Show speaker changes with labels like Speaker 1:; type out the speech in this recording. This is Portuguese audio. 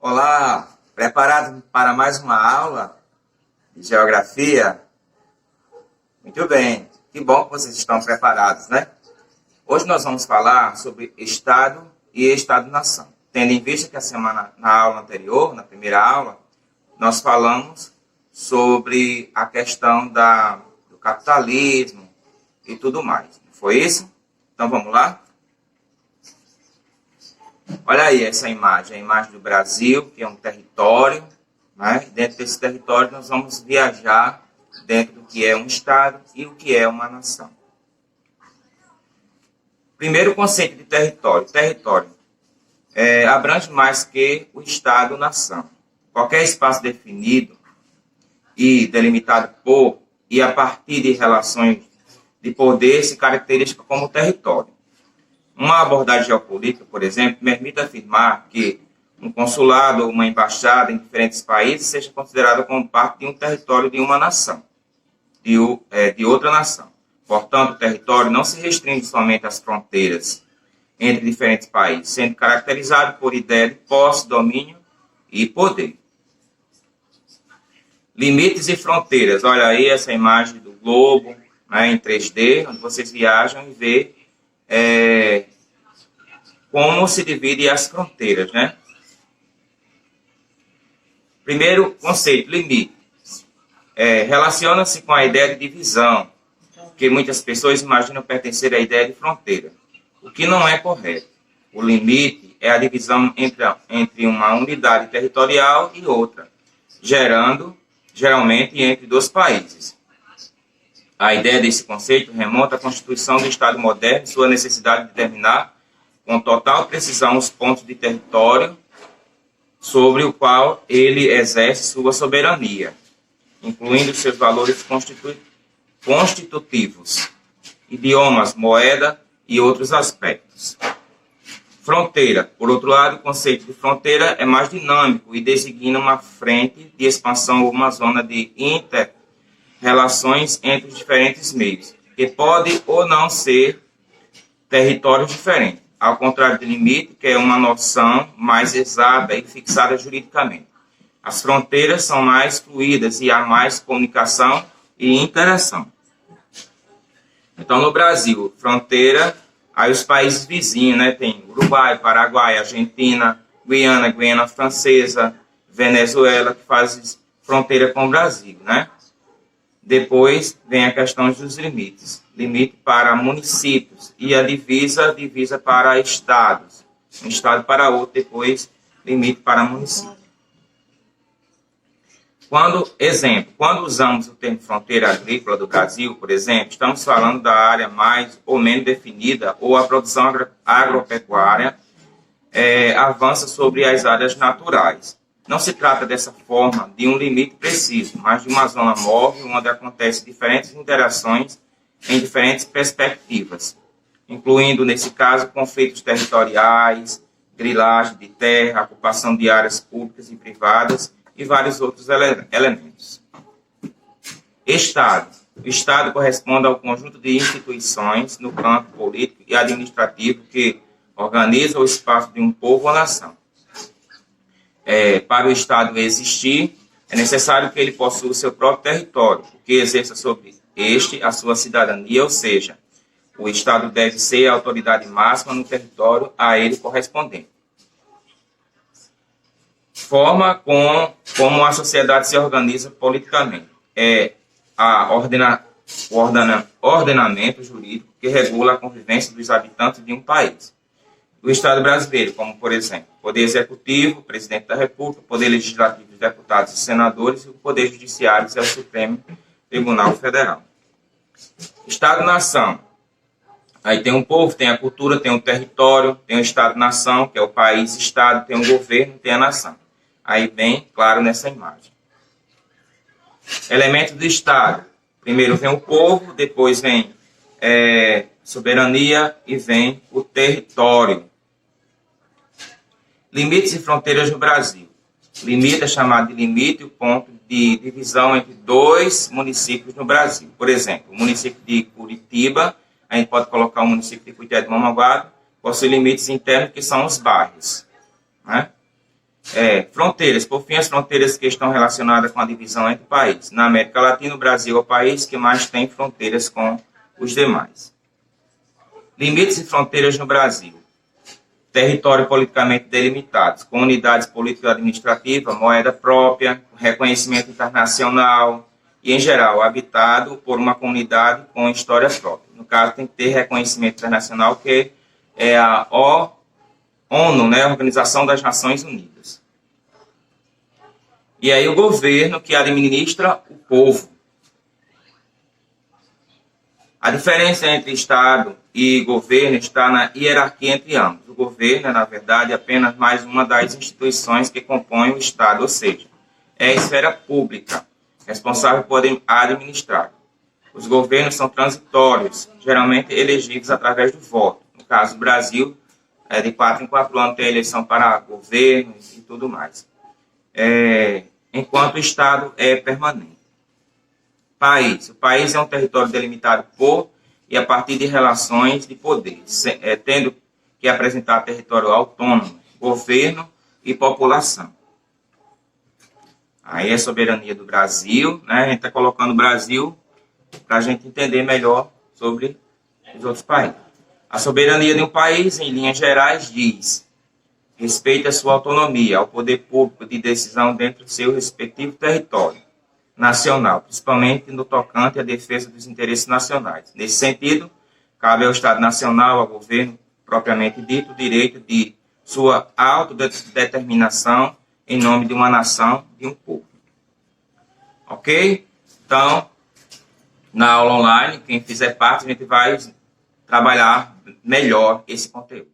Speaker 1: Olá, preparado para mais uma aula de geografia? Muito bem, que bom que vocês estão preparados, né? Hoje nós vamos falar sobre Estado e Estado-nação. Tendo em vista que na aula anterior, na primeira aula, nós falamos sobre a questão do capitalismo e tudo mais. Não foi isso? Então vamos lá? Olha aí essa imagem, a imagem do Brasil, que é um território, né? Dentro desse território nós vamos viajar dentro do que é um Estado e o que é uma nação. Primeiro, o conceito de território. Território abrange mais que o Estado-nação. Qualquer espaço definido e delimitado por e a partir de relações de poder se caracteriza como território. Uma abordagem geopolítica, por exemplo, permite afirmar que um consulado ou uma embaixada em diferentes países seja considerada como parte de um território de uma nação, de outra nação. Portanto, o território não se restringe somente às fronteiras entre diferentes países, sendo caracterizado por ideia de posse, domínio e poder. Limites e fronteiras. Olha aí essa imagem do globo, né, em 3D, onde vocês viajam e vê como se dividem as fronteiras, né? Primeiro conceito, limite. Relaciona-se com a ideia de divisão, que muitas pessoas imaginam pertencer à ideia de fronteira, o que não é correto. O limite é a divisão entre uma unidade territorial e outra, geralmente entre dois países. A ideia desse conceito remonta à constituição do Estado moderno e sua necessidade de determinar com total precisão os pontos de território sobre o qual ele exerce sua soberania, incluindo seus valores constitutivos, idiomas, moeda e outros aspectos. Fronteira. Por outro lado, o conceito de fronteira é mais dinâmico e designa uma frente de expansão ou uma zona de inter-relações entre os diferentes meios, que pode ou não ser territórios diferentes. Ao contrário do limite, que é uma noção mais exata e fixada juridicamente. As fronteiras são mais fluídas e há mais comunicação e interação. Então, no Brasil, fronteira, aí os países vizinhos, né? Tem Uruguai, Paraguai, Argentina, Guiana Francesa, Venezuela, que fazem fronteira com o Brasil, né? Depois vem a questão dos limites. Limite para municípios e a divisa para estados. Um estado para outro, depois limite para município. Quando usamos o termo fronteira agrícola do Brasil, por exemplo, estamos falando da área mais ou menos definida ou a produção agropecuária avança sobre as áreas naturais. Não se trata dessa forma de um limite preciso, mas de uma zona móvel onde acontecem diferentes interações em diferentes perspectivas, incluindo, nesse caso, conflitos territoriais, grilagem de terra, ocupação de áreas públicas e privadas e vários outros elementos. Estado. O Estado corresponde ao conjunto de instituições no campo político e administrativo que organiza o espaço de um povo ou nação. Para o Estado existir, é necessário que ele possua o seu próprio território, que exerça sobre este a sua cidadania, ou seja, o Estado deve ser a autoridade máxima no território a ele correspondente. Forma como a sociedade se organiza politicamente. O ordenamento jurídico que regula a convivência dos habitantes de um país. O Estado brasileiro, como, por exemplo, o Poder Executivo, o Presidente da República, o Poder Legislativo, os deputados e senadores, e o Poder Judiciário, que é o Supremo Tribunal Federal. Estado-nação. Aí tem um povo, tem a cultura, tem o território, tem o Estado-nação, que é o país-estado, tem o governo, tem a nação. Aí bem claro nessa imagem. Elementos do Estado. Primeiro vem o povo, depois vem soberania e vem o território. Limites e fronteiras no Brasil. Limite é chamado de limite o ponto de divisão entre dois municípios no Brasil. Por exemplo, o município de Curitiba, a gente pode colocar o município de Cuité de Mamanguape, possui limites internos que são os bairros, né? Fronteiras. Por fim, as fronteiras que estão relacionadas com a divisão entre países. Na América Latina, o Brasil é o país que mais tem fronteiras com os demais. Limites e fronteiras no Brasil. Território politicamente delimitados, com unidades político-administrativas, moeda própria, reconhecimento internacional e, em geral, habitado por uma comunidade com história própria. No caso, tem que ter reconhecimento internacional, que é a ONU, né, a Organização das Nações Unidas. E aí o governo que administra o povo. A diferença entre Estado e governo está na hierarquia entre ambos. O governo é, na verdade, apenas mais uma das instituições que compõem o Estado, ou seja, é a esfera pública, responsável por administrar. Os governos são transitórios, geralmente elegíveis através do voto. No caso do Brasil, de 4 em 4 anos tem eleição para governo e tudo mais. Enquanto o Estado é permanente. País. O país é um território delimitado por e a partir de relações de poder, tendo que apresentar território autônomo, governo e população. Aí é a soberania do Brasil, né? A gente está colocando o Brasil para a gente entender melhor sobre os outros países. A soberania de um país, em linhas gerais, diz: respeita a sua autonomia, ao poder público de decisão dentro do seu respectivo território nacional, principalmente no tocante à defesa dos interesses nacionais. Nesse sentido, cabe ao Estado Nacional, ao governo propriamente dito, o direito de sua autodeterminação em nome de uma nação, de um povo. Ok? Então, na aula online, quem fizer parte, a gente vai trabalhar melhor esse conteúdo.